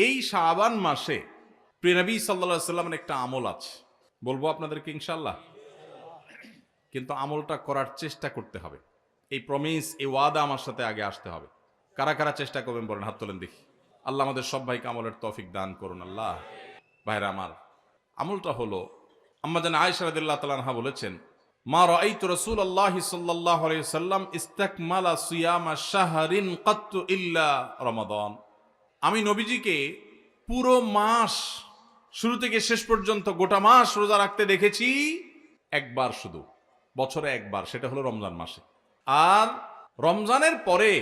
এই শাবান মাসে প্রিয় নবী সাল্লাল্লাহু আলাইহি সাল্লামের একটা আমল আছে, বলবো আপনাদেরকে ইনশাআল্লাহ, কিন্তু আমলটা করার চেষ্টা করতে হবে। এই প্রমিস, এই ওয়াদা আমার সাথে আগে আসতে হবে। কারা কারা চেষ্টা করবেন বলেন, হাত তোলেন দেখি। আল্লাহ আমাদের সব ভাইকে আমলের তৌফিক দান করুন। আল্লাহ। ভাইরা আমার, আমলটা হলো, আম্মা জান আয়েশা রাদিয়াল্লাহু তাআলা আনহা বলেছেন, মা রাআইতু রাসূলুল্লাহি সাল্লাল্লাহু আলাইহি ওয়াসাল্লাম ইসতাকমালা সিয়ামা শাহরিন কাত্তু ইল্লা রমাদান। আমি নবীজিকে পুরো মাস, শুরু থেকে শেষ পর্যন্ত গোটা মাস রোজা রাখতে দেখেছি একবার, শুধু বছরে একবার, সেটা হলো রমজান মাসে। আর রমজানের পরে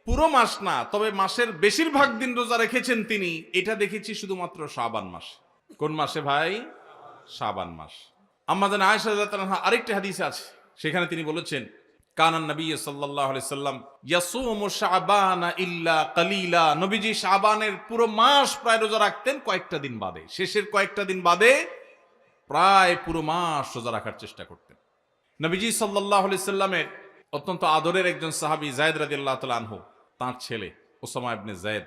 পুরো মাস না, তবে মাসের বেশিরভাগ দিন রোজা রেখেছেন তিনি, এটা দেখেছি শুধুমাত্র শাবান মাসে। কোন মাসে ভাই? শাবান মাস। আম্মা জান আয়েশা রাদিয়াল্লাহু আনহা আরেকটি হাদিসে আছে, সেখানে তিনি বলেছেন, কানান নবী সাল্লাল্লাহু আলাইহি সাল্লাম ইয়াসুমু শাবানা ইল্লা কালিলা। নবীজি শাবানের পুরো মাস প্রায় রোজা রাখতেন, কয়েকটা দিন বাদে, শেষের কয়েকটা দিন বাদে প্রায় পুরো মাস রোজা রাখার চেষ্টা করতেন। নবীজি সাল্লাল্লাহু আলাইহি সাল্লামের অত্যন্ত আদরের একজন সাহাবী যায়েদ রাদিয়াল্লাহু তাআলা আনহু, তার ছেলে ওসামা ইবনে যায়েদ,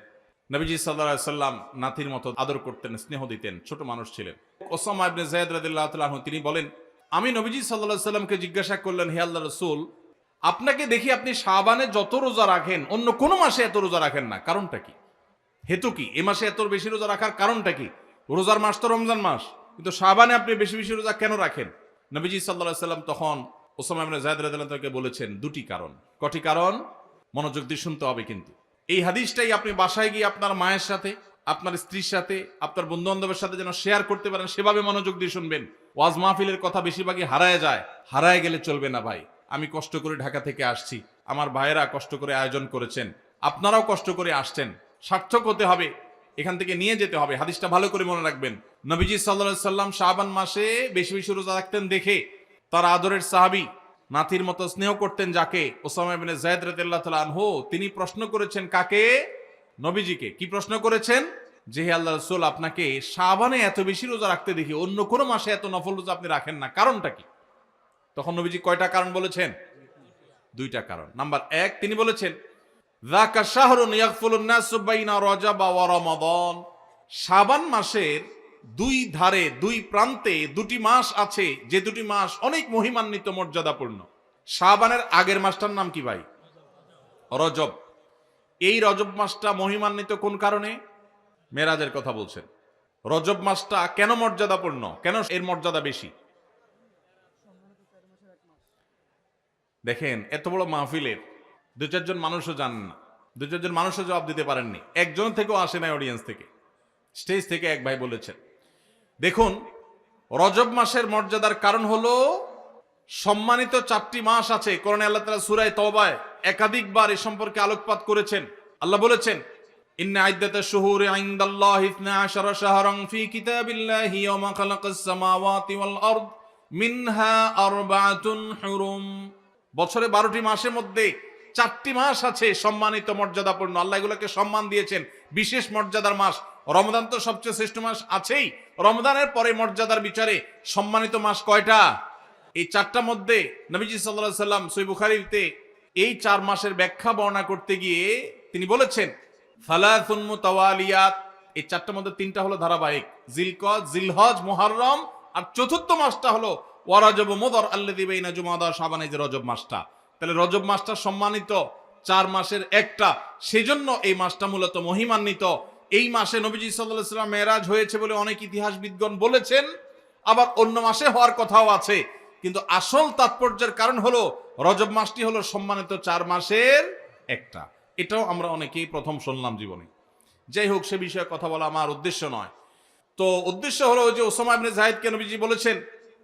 নবীজি সাল্লাল্লাহু আলাইহি সাল্লাম নাতির মতো আদর করতেন, স্নেহ দিতেন, ছোট মানুষ ছিলেন। ওসামা ইবনে যায়েদ রাদিয়াল্লাহু তাআলা আনহু তিনি বলেন, আমি নবীজি সাল্লাল্লাহু আলাইহি সাল্লামকে জিজ্ঞাসা করলেন, হে আল্লাহর রাসূল, আপনাকে দেখি আপনি শাবানে যত রোজা রাখেন অন্য কোন মাসে এত রোজা রাখেন না, কারণটা কি? হেতু কি? এ মাসে এত বেশি রোজা রাখার কারণটা কি? রোজার মাস তো রমজান মাস, কিন্তু শাবানে আপনি বেশি বেশি রোজা কেন রাখেন? নবীজি সাল্লাল্লাহু আলাইহি সাল্লাম তখন ওসামা ইবনে যায়েদ রাদিয়াল্লাহু তাআলাকে বলেছেন দুটি কারণ। কটি কারণ? মনোযোগ দিয়ে শুনতে হবে কিন্তু। এই হাদিসটাই আপনি বাসায় গিয়ে আপনার মায়ের সাথে, আপনার স্ত্রীর সাথে, আপনার বন্ধু বান্ধবের সাথে যেন শেয়ার করতে পারেন, সেভাবে মনোযোগ দিয়ে শুনবেন। ওয়াজ মাহফিলের কথা বেশিরভাগই হারায় যায়, হারায় গেলে চলবে না ভাই। আমি কষ্ট করে ঢাকা থেকে আসছি, আমার ভাইয়েরা কষ্ট করে আয়োজন করেছেন, আপনারাও কষ্ট করে আসছেন, সার্থক হতে হবে, এখান থেকে নিয়ে যেতে হবে। হাদিসটা ভালো করে মনে রাখবেন। নবীজি সাল্লাল্লাহু আলাইহি সাল্লাম শাবান মাসে বেশি বেশি রোজা রাখতেন দেখে তার আদরের সাহাবী, নাতির মতো স্নেহ করতেন যাকে, ওসামা ইবনে যায়েদ রাদিয়াল্লাহু তাআলা আনহু, তিনি প্রশ্ন করেছেন কাকে? নবীজিকে। কি প্রশ্ন করেছেন? যে হে আল্লাহর রাসূল, আপনাকে শাবানে এত বেশি রোজা রাখতে দেখি, অন্য কোন মাসে এত নফল রোজা আপনি রাখেন না, কারণটা কি? তখন নবীজি কয়টা কারণ বলেছেন? দুইটা কারণ। নাম্বার 1, তিনি বলেছেন, যাকা শাহরুন ইয়াগফুলুন নাসু বাইনা রজব ওয়া রমাদান। শাবান মাসের দুই ধারে, দুই প্রান্তে দুটি মাস আছে, যে দুটি মাস অনেক মহিমান্বিত, মর্যাদাপূর্ণ। শাবানের আগের মাসটার নাম কি ভাই? রজব। এই রজব মাসটা মহিমান্বিত কোন কারণে? মেরাজের কথা বলছেন। রজব মাসটা কেন মর্যাদাপূর্ণ, কেন এর মর্যাদা বেশি? দেখেন, এত বড় মাহফিলের 2-4 জন মানুষও জানেন না, 2-4 জন মানুষও জবাব দিতে পারেননি, একজন থেকেও আসে নাই অডিয়েন্স থেকে। স্টেজ থেকে এক ভাই বলেছেন, দেখুন, রজব মাসের মর্যাদার কারণ হলো সম্মানিত 4টি মাস আছে। কোরআনে আল্লাহ তাআলা সূরা তাওবায় একাধিকবার এ সম্পর্কে আলোকপাত করেছেন। আল্লাহ বলেছেন, ইন্না ইদ্দাতাশ শুহুরি ইনদাল্লাহি 12 শাহরান ফি কিতাবিল্লাহি ইয়াওমা খালাকাস সামাওয়াতি ওয়াল আরদ মিনহা আরবাআতুন হুরুম। বছরে 12টি মাসের মধ্যে 4টি মাস আছে সম্মানিত, মর্যাদাপূর্ণ। আল্লাহ এগুলোকে সম্মান দিয়েছেন, বিশেষ মর্যাদার মাস। রমজান তো সবচেয়ে শ্রেষ্ঠ মাস আছেই, রমজানের পরে মর্যাদার বিচারে সম্মানিত মাস কয়টা? এই 4টার মধ্যে নবীজি সাল্লাল্লাহু আলাইহি সাল্লাম সহিহ বুখারীতে এই 4 মাসের ব্যাখ্যা বর্ণনা করতে গিয়ে তিনি বলেছেন, সালাসুন মুতাওয়ালিয়াত। এই 4টার মধ্যে 3টা হলো ধারাবাহিক, জিলকদ, জিলহজ, মুহররম, আর চতুর্থ মাসটা হলো ওয়া রজব মুদর আল্লাযী বাইনা জুমাদা শাবান, এই যে রজব মাসটা। তাহলে রজব মাসটা সম্মানিত 4 মাসের একটা, সেজন্য এই মাসটা মূলত মহিমান্বিত। এই মাসে নবীজি সাল্লাল্লাহু আলাইহি সাল্লাম মেরাজ হয়েছে বলে অনেক ইতিহাসবিদগণ বলেছেন, আবার অন্য মাসে হওয়ার কথাও আছে, কিন্তু আসল তাৎপর্যের কারণ হলো রজব মাসটি হলো সম্মানিত 4 মাসের একটা। এটাও আমরা অনেকেই প্রথম শুনলাম জীবনে। যাই হোক, সে বিষয়ে কথা বলা আমার উদ্দেশ্য নয়। তো উদ্দেশ্য হলো যে ওসামা ইবনে যায়েদকে নবীজি বলেছেন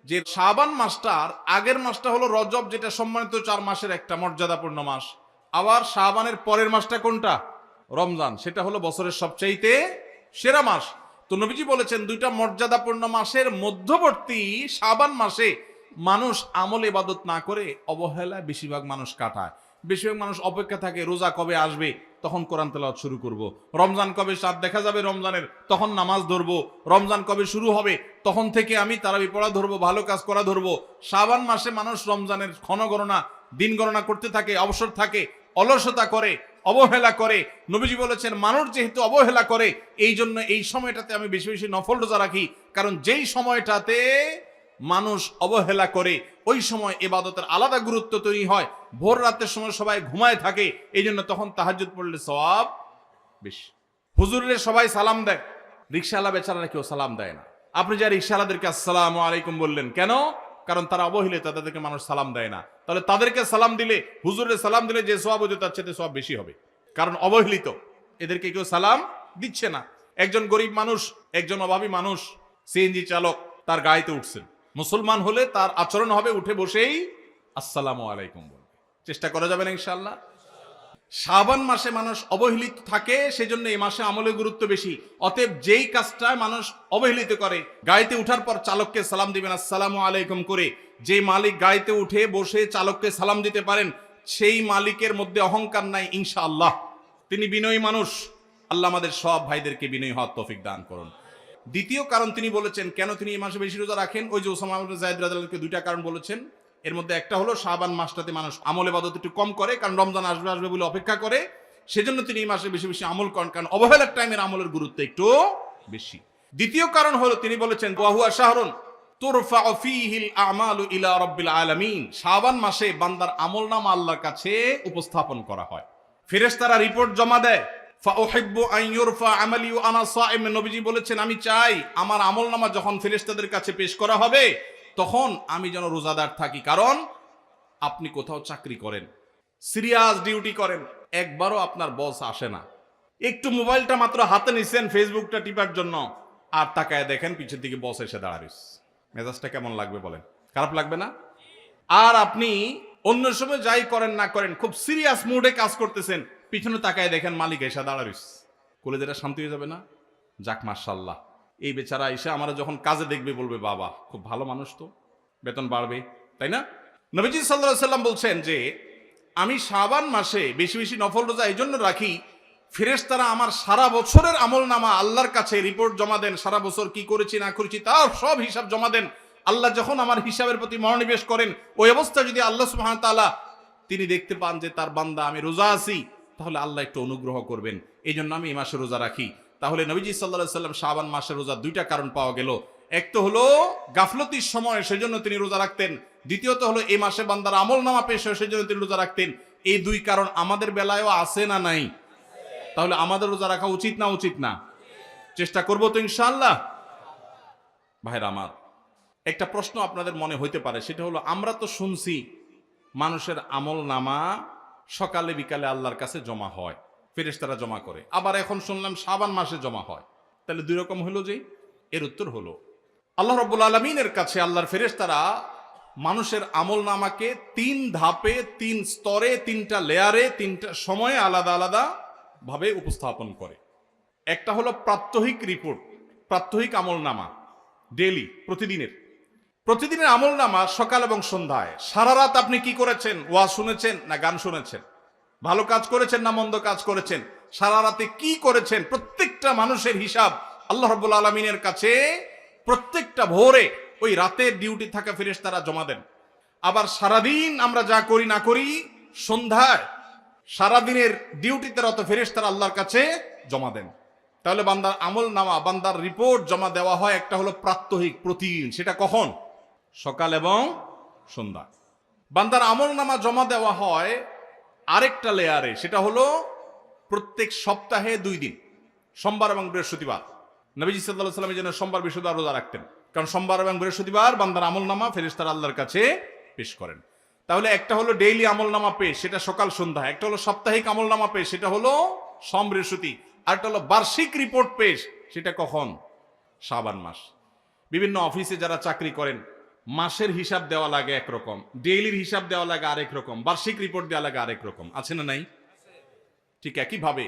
যে শাবান মাসটার আগের মাসটা হলো রজব, যেটা সম্মানিত 4 মাসের একটা মর্যাদাপূর্ণ মাস। আবার শাবানের পরের মাসটা কোনটা? রমজান, সেটা হলো বছরের সবচাইতে সেরা মাস। তো নবীজি বলেছেন, দুইটা মর্যাদাপূর্ণ মাসের মধ্যবর্তী শাবান মাসে মানুষ আমল ইবাদত না করে অবহেলায় বেশিরভাগ মানুষ কাটায়। বেশিরভাগ মানুষ অপেক্ষা থাকে রোজা কবে আসবে, তখন কোরআন তেলাওয়াত শুরু করব। রমজান কবে চাঁদ দেখা যাবে রমজানের, তখন নামাজ ধরবো। রমজান কবে শুরু হবে, তখন থেকে আমি তারাবি পড়া ধরবো, ভালো কাজ করা ধরবো। শাবান মাসে মানুষ রমজানের ক্ষণ গণনা, দিন গণনা করতে থাকে, অবসর থাকে, অলসতা করে, অবহেলা করে। নবীজি বলেছেন মানুষ যেহেতু অবহেলা করে, এই জন্য এই সময়টাতে আমি বেশি বেশি নফল রোজা রাখি, কারণ যেই সময়টাতে মানুষ অবহেলা করে ওই সময় ইবাদতের আলাদা গুরুত্ব তৈরি হয়। ভোর রাতের সময় সবাই ঘুমায় থাকে, এই জন্য তখন তাহাজ্জুদ পড়লে সওয়াব বেশি। হুজুরের সবাই সালাম দেয়, রিকশাওয়ালা বেচারারা কেউ সালাম দেয় না। আপনি যা রিকশাওয়ালাদেরকে আসসালামু আলাইকুম বললেন কেন? কারণ তারা অবহেলিত, তাদেরকে মানুষ সালাম দেয় না। তাহলে তাদেরকে সালাম দিলে, হুজুরের সালাম দিলে যে সওয়াব হতো তার চেয়ে সওয়াব বেশি হবে, কারণ অবহেলিত, এদেরকে কেউ সালাম দিচ্ছে না। একজন গরিব মানুষ, একজন অভাবী মানুষ, সিএনজি চালক, তার গাড়িতে উঠছেন। মুসলমান হলে তার আচরণ হবে উঠে বসেই আসসালামু আলাইকুম বলবে। চেষ্টা করা যাবে না ইনশাআল্লাহ? শাবান মাসে মানুষ অবহেলিত থাকে, সেজন্য এই মাসে আমলের গুরুত্ব বেশি। অতএব যেই কাজটা মানুষ অবহেলিত করে, গাড়িতে উঠার পর চালককে সালাম দিবেন আসসালামু আলাইকুম করে। যে মালিক গাড়িতে উঠে বসে চালককে সালাম দিতে পারেন, সেই মালিকের মধ্যে অহংকার নাই ইনশাআল্লাহ, তিনি বিনয়ী মানুষ। আল্লাহ আমাদের সব ভাইদেরকে বিনয়ী হওয়ার তৌফিক দান করুন। দ্বিতীয় কারণ তিনি বলেছেন কেন তিনি এই মাসে বেশি রোজা রাখেন, ওই যে ওসামা ইবনে যায়েদ রাদিয়াল্লাহু আনহু দুইটা কারণ বলেছেন। এর মধ্যে একটা হলো শাবান মাসটাতে মানুষ আমল ইবাদত একটু কম করে, কারণ রমজান আসবে আসবে বলে অপেক্ষা করে, সেজন্য তিনি এই মাসে বেশি বেশি আমল করেন, কারণ অবহেলার টাইমের আমলের গুরুত্ব একটু বেশি। দ্বিতীয় কারণ হলো তিনি বলেছেন ওয়া হুয়া শাহরুন তুরফাউ ফীহিল আমালু ইলা রাব্বিল আলামিন, শাবান মাসে বান্দার আমলনামা আল্লাহর কাছে উপস্থাপন করা হয়, ফেরেশতারা রিপোর্ট জমা দেয়। ফাউহিব্বু আন ইউরফা আমালি ওয়া আনা সাইম, নবীজি বলেছেন আমি চাই আমার আমলনামা যখন ফেরেশতাদের কাছে পেশ করা হবে তখন আমি যেন রোজাদার থাকি। কারণ আপনি কোথাও চাকরি করেন, সিরিয়াস ডিউটি করেন, একবারও আপনার বস আসে না, একটু মোবাইলটা মাত্র হাতে নিছেন ফেসবুকটা টিপার জন্য, আর তাকায় দেখেন পিছের দিকে বস এসে দাঁড়াইছে, মেজাজটা কেমন লাগবে বলেন? খারাপ লাগবে না? আর আপনি অন্য সময় যাই করেন না করেন, খুব সিরিয়াস মুডে কাজ করতেছেন, পিছনে তাকায় দেখেন মালিক এসে দাঁড়াইছে, কলেজেটা শান্তি হয়ে যাবে না? যাক মাশাআল্লাহ, এই বেচারা এসে আমরা যখন কাজে দেখবে বলবে বাবা খুব ভালো মানুষ, তো বেতন বাড়বে, তাই না? নবীজি সাল্লাল্লাহু আলাইহি সাল্লাম বলছেন যে আমি শাবান মাসে বেশি বেশি নফল রোজা এই জন্য রাখি, ফেরেশতারা আমার সারা বছরের আমলনামা আল্লাহর কাছে রিপোর্ট জমা দেন, সারা বছর কি করেছি না করেছি তার সব হিসাব জমা দেন। আল্লাহ যখন আমার হিসাবের প্রতি মনোনিবেশ করেন, ওই অবস্থা যদি আল্লাহ সুবহানাহু ওয়া তাআলা তিনি দেখতে পান যে তার বান্দা আমি রোজা আছি, তাহলে আল্লাহ একটু অনুগ্রহ করবেন। এই জন্য আমি এই মাসে রোজা রাখি। তাহলে নবীজি সাল্লাল্লাহু আলাইহি সাল্লাম শাবান মাসের রোজা দুইটা কারণ পাওয়া গেল। এক তো হলো গাফলতির সময় সেজন্য তিনি রোজা রাখতেন, দ্বিতীয়ত হলো এই মাসে বান্দার আমলনামা পেশ হয় সেজন্য তিনি রোজা রাখতেন। এই দুই কারণ আমাদের বেলায়ও আছে না নাই? তাহলে আমাদের রোজা রাখা উচিত না উচিত না? চেষ্টা করব তো ইনশাআল্লাহ। ভাইরা আমার, একটা প্রশ্ন আপনাদের মনে হইতে পারে, সেটা হলো আমরা তো শুনছি মানুষের আমলনামা সকালে বিকালে আল্লাহর কাছে জমা হয়, ফেরেশতারা জমা করে, আবার এখন শুনলাম শাবান মাসে জমা হয়, তাহলে দুই রকম হলো যে? এর উত্তর হলো আল্লাহ রাব্বুল আলামিনের কাছে আল্লাহর ফেরেশতারা মানুষের আমলনামাকে তিন ধাপে, তিন স্তরে, তিনটা লেয়ারে, তিনটা সময়ে আলাদা আলাদা ভাবে উপস্থাপন করে। একটা হলো প্রাত্যহিক রিপোর্ট, প্রাত্যহিক আমলনামা, ডেইলি, প্রতিদিনের আমলনামা সকাল এবং সন্ধ্যায়। সারা রাত আপনি কি করেছেন? ওয়াজ শুনেছেন না গান শুনেছেন? ভালো কাজ করেছেন না মন্দ কাজ করেছেন? সারা রাতে কি করেছেন? প্রত্যেকটা মানুষের হিসাব আল্লাহ রাব্বুল আলামিনের কাছে প্রত্যেকটা ভোরে ওই রাতের ডিউটি থাকা ফেরেশতারা জমা দেন। আবার সারাদিন আমরা যা করি না করি, সন্ধ্যায় সারাদিনের ডিউটিতে রত ফেরেশতারা আল্লাহর কাছে জমা দেন। তাহলে বান্দার আমলনামা, বান্দার রিপোর্ট জমা দেওয়া হয় একটা হলো প্রাত্যহিক, প্রতিদিন। সেটা কখন? সকাল এবং সন্ধ্যা। বান্দার আমলনামা জমা দেওয়া হয় আরেকটা লেয়ারে, সেটা হলো প্রত্যেক সপ্তাহে 2 দিন, সোমবার এবং বৃহস্পতিবার। নবীজি সাল্লাল্লাহু আলাইহি ওয়াসাল্লাম যেন সোমবার বৃহস্পতিবার রোজা রাখতেন, কারণ সোমবার এবং বৃহস্পতিবার বান্দার আমলনামা ফেরেশতারা আল্লাহর কাছে পেশ করেন। তাহলে একটা হলো ডেইলি আমলনামা পেশ, সেটা সকাল সন্ধ্যা। একটা হলো সাপ্তাহিক আমলনামা পেশ, সেটা হলো সোম বৃহস্পতি। আরেকটা হলো বার্ষিক রিপোর্ট পেশ, সেটা কখন? শাবান মাস। বিভিন্ন অফিসে যারা চাকরি করেন, মাসের হিসাব দেওয়া লাগে একরকম, ডেইলির হিসাব দেওয়া লাগে আরেক রকম, বার্ষিক রিপোর্ট দেওয়া লাগে আরেক রকম, আছে না নাই? ঠিক একইভাবে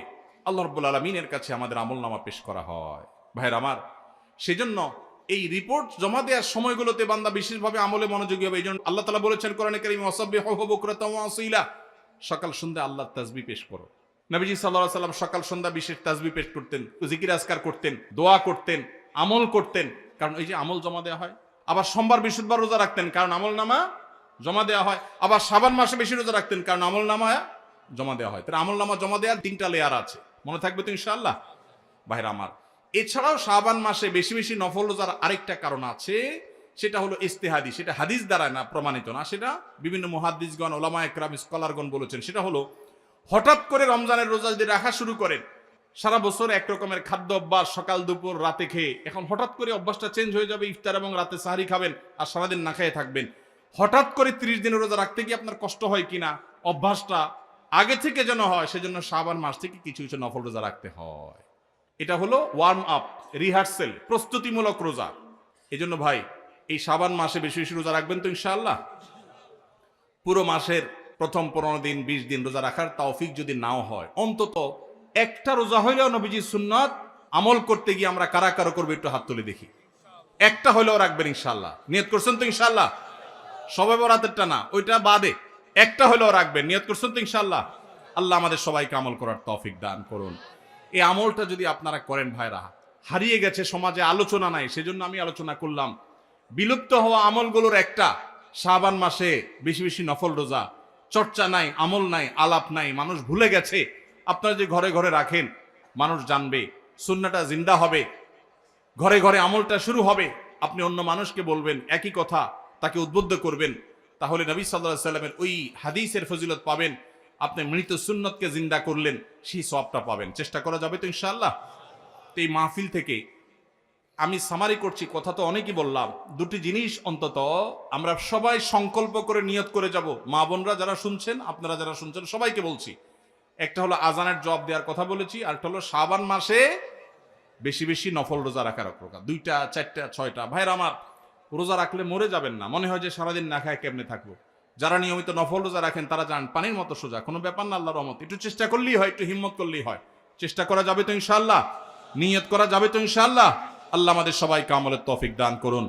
আল্লাহ রাব্বুল আলামিনের কাছে আমাদের আমলনামা পেশ করা হয়। ভাইরা আমার, সেজন্য এই রিপোর্ট জমা দেওয়ার সময়গুলোতে বান্দা বিশেষভাবে আমলে মনোযোগী হবে। এই জন্য আল্লাহ তাআলা বলেছেন কোরআনে কারীমে ওয়াসাব্বিহুহু বুকরাতাও ওয়া আসীলা, সকাল সন্ধ্যা আল্লাহর তাসবিহ পেশ করো। নবীজি সাল্লাল্লাহু আলাইহি ওয়াসাল্লাম সকাল সন্ধ্যা বিশেষ তাসবিহ পেশ করতেন, জিকির আজকার করতেন, দোয়া করতেন, আমল করতেন, কারণ এই যে আমল জমা দেওয়া হয়। আবার সোমবার বৃহস্পতিবার রোজা রাখতেন, কারণ আমলনামা জমা দেওয়া হয়। আবার শাবান মাসে বেশি রোজা রাখতেন, কারণ আমলনামা জমা দেওয়া হয়। তাহলে আমল নামা জমা দেওয়ার 3টা লেয়ার আছে, মনে থাকবে তো ইনশাআল্লাহ ভাইরা আমার। এছাড়াও শাবান মাসে বেশি বেশি নফল রোজার আরেকটা কারণ আছে, সেটা হলো ইস্তেহাদি, সেটা হাদিস দ্বারা না প্রমাণিত না, সেটা বিভিন্ন মুহাদ্দিসগণ, ওলামা একরাম, স্কলারগণ বলেছেন। সেটা হলো হঠাৎ করে রমজানের রোজা যদি রাখা শুরু করেন, সারা বছর এক রকমের খাদ্য অভ্যাস, সকাল দুপুর রাতে খেয়ে, এখন হঠাৎ করে অভ্যাসটা চেঞ্জ হয়ে যাবে, ইফতার এবং রাতে সাহারি খাবেন আর সারাদিন না খেয়ে থাকবেন। হঠাৎ করে 30 দিনের রোজা রাখতে কি আপনার কষ্ট হয় কিনা, অভ্যাসটা আগে থেকে যেন হয়, সেজন্য শাবান মাস থেকে কিছু কিছু নফল রোজা রাখতে হয়। এটা হলো ওয়ার্ম আপ, রিহার্সেল, প্রস্তুতিমূলক রোজা। এই জন্য ভাই এই শাবান মাসে বেশি বেশি রোজা রাখবেন তো ইনশাআল্লাহ। পুরো মাসের প্রথম 15 দিন 20 দিন রোজা রাখার তৌফিক যদি নাও হয়, অন্তত একটা রোজা হইলেও নবীজির সুন্নাত আমল করতে গিয়ে আমরা কারা কারা করবো একটু হাত তুলে দেখি। একটা হইলেও রাখবেন ইনশাআল্লাহ, নিয়ত করছেন তো ইনশাআল্লাহ। সবে বরাতেরটা না, ওইটা বাদে একটা হইলেও রাখবেন, নিয়ত করছেন তো ইনশাআল্লাহ। আল্লাহ আমাদের সবাইকে আমল করার তৌফিক দান করুন। এই আমলটা যদি আপনারা করেন ভাইরা, হারিয়ে গেছে সমাজে, আলোচনা নাই, সেজন্য আমি আলোচনা করলাম। বিলুপ্ত হওয়া আমলগুলোর একটা শাবান মাসে বেশি বেশি নফল রোজা। চর্চা নাই, আমল নাই, আলাপ নাই, মানুষ ভুলে গেছে। আপনারা যে ঘরে ঘরে রাখেন, মানুষ জানবে, সুন্নাহটা জিন্দা হবে, ঘরে ঘরে আমলটা শুরু হবে। আপনি অন্য মানুষকে বলবেন একই কথা, তাকে উদ্বুদ্ধ করবেন, তাহলে নবী সাল্লাল্লাহু আলাইহি সাল্লামের ওই হাদিসের ফজিলত পাবেন। আপনি মৃত সুন্নতকে জিন্দা করলেন, সেই সওয়াবটা পাবেন। চেষ্টা করা যাবে তো ইনশাআল্লাহ। তো এই মাহফিল থেকে আমি সামারি করছি, কথা তো অনেকই বললাম। দুটি জিনিস অন্তত আমরা সবাই সংকল্প করে নিয়ত করে যাব। মা বোনরা যারা শুনছেন, আপনারা যারা শুনছেন, সবাইকে বলছি, একটা হলো আজানের জবাব দেওয়ার কথা বলেছি, আর একটা হলো শাবান মাসে বেশি বেশি নফল রোজা রাখার প্রকার। 2টা 4টা 6টা ভাইরা আমার, রোজা রাখলে মরে যাবেন না, মনে হয় যে সারাদিন না খায় কেমনে থাকবো। যারা নিয়মিত নফল রোজা রাখেন তারা জান পানির মতো সোজা, কোনো ব্যাপার না, আল্লাহর রহমত। একটু চেষ্টা করলেই হয়, একটু হিম্মত করলেই হয়। চেষ্টা করা যাবে তো ইনশাআল্লাহ, নিয়ত করা যাবে তো ইনশাআল্লাহ। আল্লাহ আমাদের সবাইকে আমলের তৌফিক দান করুন।